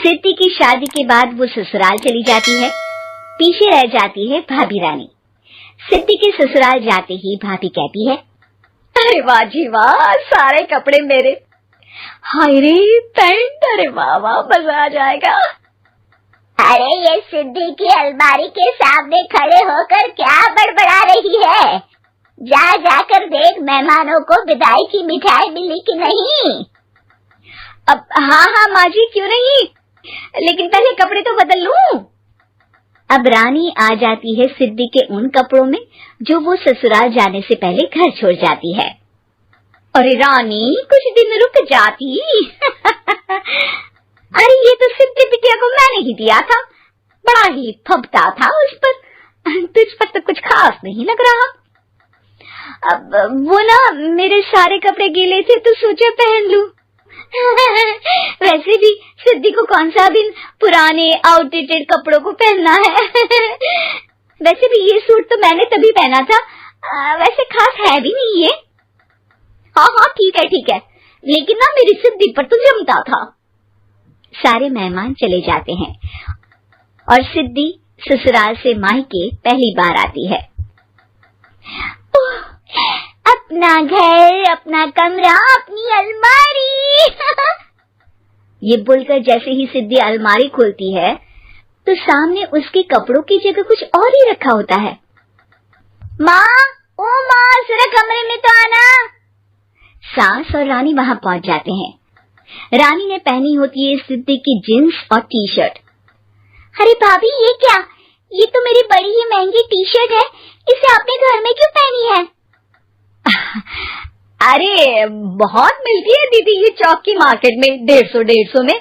सिद्धि की शादी के बाद वो ससुराल चली जाती है। पीछे रह जाती है भाभी रानी। सिद्धि के ससुराल जाते ही भाभी कहती है, अरे वाह जी वाह, सारे कपड़े मेरे। हाय रे पैंट, अरे वाह वाह, मजा आ जाएगा। अरे ये सिद्धि की अलमारी के सामने खड़े होकर क्या बड़बड़ा रही है? जा जाकर देख मेहमानों को विदाई की मिठाई मिली कि नहीं। अब हाँ माँ जी, क्यों नहीं, लेकिन पहले कपड़े तो बदल लूं। अब रानी आ जाती है सिद्धि के उन कपड़ों में जो वो ससुराल जाने से पहले घर छोड़ जाती है। अरे रानी, कुछ दिन रुक जाती। अरे ये तो सिद्धि बिटिया को मैंने ही दिया था, बड़ा ही फबता था उस पर, तुझ पर तो कुछ खास नहीं लग रहा। अब वो ना, मेरे सारे कपड़े गीले थे तो सोचा पहन लूं। वैसे भी सिद्धि को कौन सा दिन पुराने आउटडेटेड कपड़ों को पहनना है। वैसे भी ये सूट तो मैंने तभी पहना था, वैसे खास है भी नहीं ये। हाँ ठीक है, लेकिन ना मेरी सिद्धि पर तो जमता था। सारे मेहमान चले जाते हैं और सिद्धि ससुराल से मायके पहली बार आती है। अपना घर, अपना कमरा, अपनी अलमारी। ये बोलकर जैसे ही सिद्धि अलमारी खोलती है तो सामने उसके कपड़ों की जगह कुछ और ही रखा होता है। माँ, ओ माँ, जरा कमरे में तो आना। सास और रानी वहां पहुंच जाते हैं। रानी ने पहनी होती है सिद्धि की जींस और टी शर्ट। अरे भाभी, ये क्या? ये तो मेरी बड़ी ही महंगी टी शर्ट है, इसे आपने घर में क्यों पहनी है? अरे बहुत मिलती है दीदी ये चौक की मार्केट में, 150 में।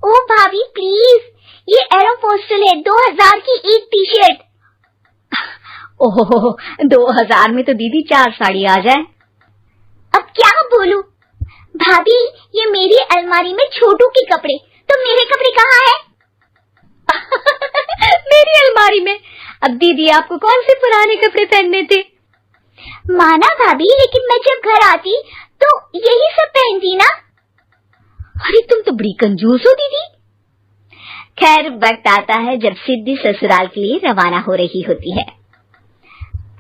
ओ भाभी प्लीज, ये एरोपोस्टल है, 2000 की एक टी शर्ट। ओहो, 2000 में तो दीदी 4 साड़ी आ जाए। अब क्या बोलूं भाभी, ये मेरी अलमारी में छोटू के कपड़े, तो मेरे कपड़े कहाँ है? मेरी अलमारी में? अब दीदी आपको कौन से पुराने कपड़े पहनने थे? माना भाभी, लेकिन मैं जब घर आती तो यही सब पहनती ना। अरे तुम तो बड़ी कंजूस हो दीदी। खैर, वक्त आता है जब सिद्धि ससुराल के लिए रवाना हो रही होती है।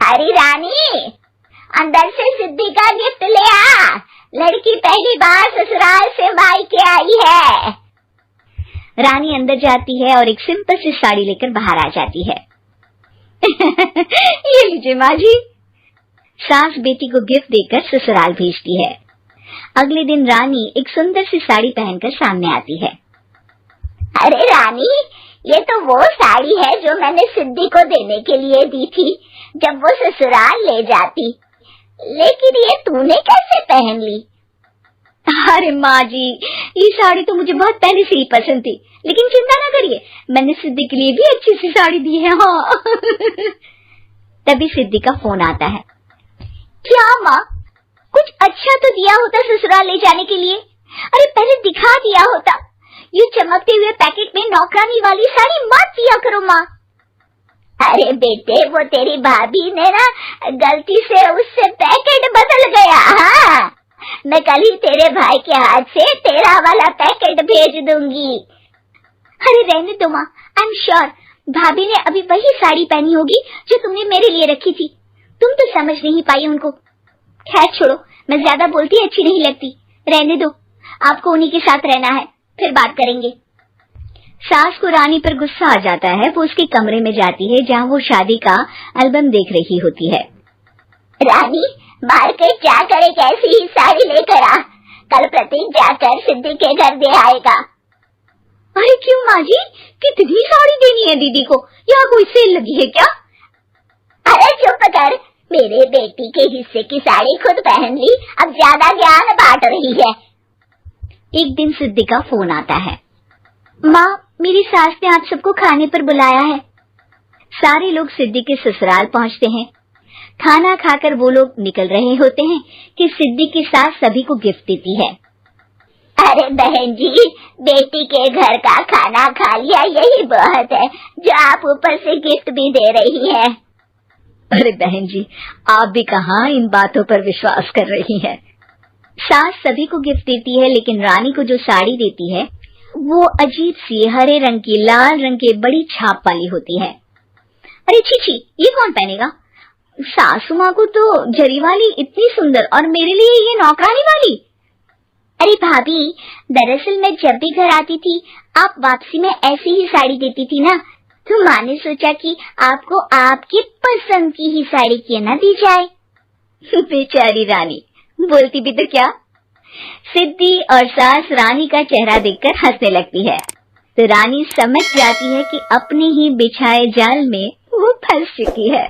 अरे रानी, अंदर से सिद्धि का गिफ्ट ले आ, लड़की पहली बार ससुराल से मायके आई है। रानी अंदर जाती है और एक सिंपल सी साड़ी लेकर बाहर आ जाती है। ये लीजिए माँ जी। सास बेटी को गिफ्ट देकर ससुराल भेजती है। अगले दिन रानी एक सुंदर सी साड़ी पहनकर सामने आती है। अरे रानी, ये तो वो साड़ी है जो मैंने सिद्धि को देने के लिए दी थी जब वो ससुराल ले जाती, लेकिन ये तूने कैसे पहन ली? अरे माँ जी, ये साड़ी तो मुझे बहुत पहले से ही पसंद थी, लेकिन चिंता ना करिए, मैंने सिद्धि के लिए भी अच्छी सी साड़ी दी है। हाँ। तभी सिद्धि का फोन आता है। क्या माँ, कुछ अच्छा तो दिया होता ससुराल ले जाने के लिए। अरे पहले दिखा दिया होता। ये चमकते हुए पैकेट में नौकरानी वाली साड़ी मत दिया करो माँ। अरे बेटे, वो तेरी भाभी ने ना गलती से उससे पैकेट बदल गया। हाँ, मैं कल ही तेरे भाई के हाथ से तेरा वाला पैकेट भेज दूंगी। अरे रहने दो माँ, आई एम श्योर भाभी ने अभी वही साड़ी पहनी होगी जो तुमने मेरे लिए रखी थी। तुम तो समझ नहीं पाई उनको। खैर छोड़ो, मैं ज्यादा बोलती अच्छी नहीं लगती, रहने दो, आपको उन्हीं के साथ रहना है, फिर बात करेंगे। सास को रानी पर गुस्सा आ जाता है। वो उसके कमरे में जाती है जहाँ वो शादी का एल्बम देख रही होती है। रानी, मार्केट जाकर एक ऐसी ही साड़ी लेकर आ, कल प्रतीक जाकर सिद्धि के घर दे आएगा। अरे क्यों माँ जी, कितनी साड़ी देनी है दीदी को? यहाँ कोई सेल लगी है क्या? अरे चुप कर, मेरे बेटी के हिस्से की साड़ी खुद पहन ली, अब ज्यादा ज्ञान बांट रही है। एक दिन सिद्धि का फोन आता है। माँ, मेरी सास ने आप सबको खाने पर बुलाया है। सारे लोग सिद्धि के ससुराल पहुँचते हैं। खाना खाकर वो लोग निकल रहे होते हैं कि सिद्धि की सास सभी को गिफ्ट देती है। अरे बहन जी, बेटी के घर का खाना खा लिया, यही बहुत है जो आप ऊपर से गिफ्ट भी दे रही है। अरे बहन जी, आप भी कहाँ इन बातों पर विश्वास कर रही हैं। सास सभी को गिफ्ट देती है, लेकिन रानी को जो साड़ी देती है वो अजीब सी हरे रंग की लाल रंग के बड़ी छाप वाली होती है। अरे छी, ये कौन पहनेगा? सासू माँ को तो जरी वाली इतनी सुंदर, और मेरे लिए ये नौकरानी वाली। अरे भाभी, दरअसल मैं जब भी घर आती थी आप वापसी में ऐसी ही साड़ी देती थी ना, तो माँ ने सोचा कि आपको आपकी पसंद की ही साड़ी क्यों ना दी जाए। बेचारी रानी, बोलती भी तो क्या। सिद्धि और सास रानी का चेहरा देखकर हंसने लगती है, तो रानी समझ जाती है कि अपने ही बिछाए जाल में वो फंस चुकी है।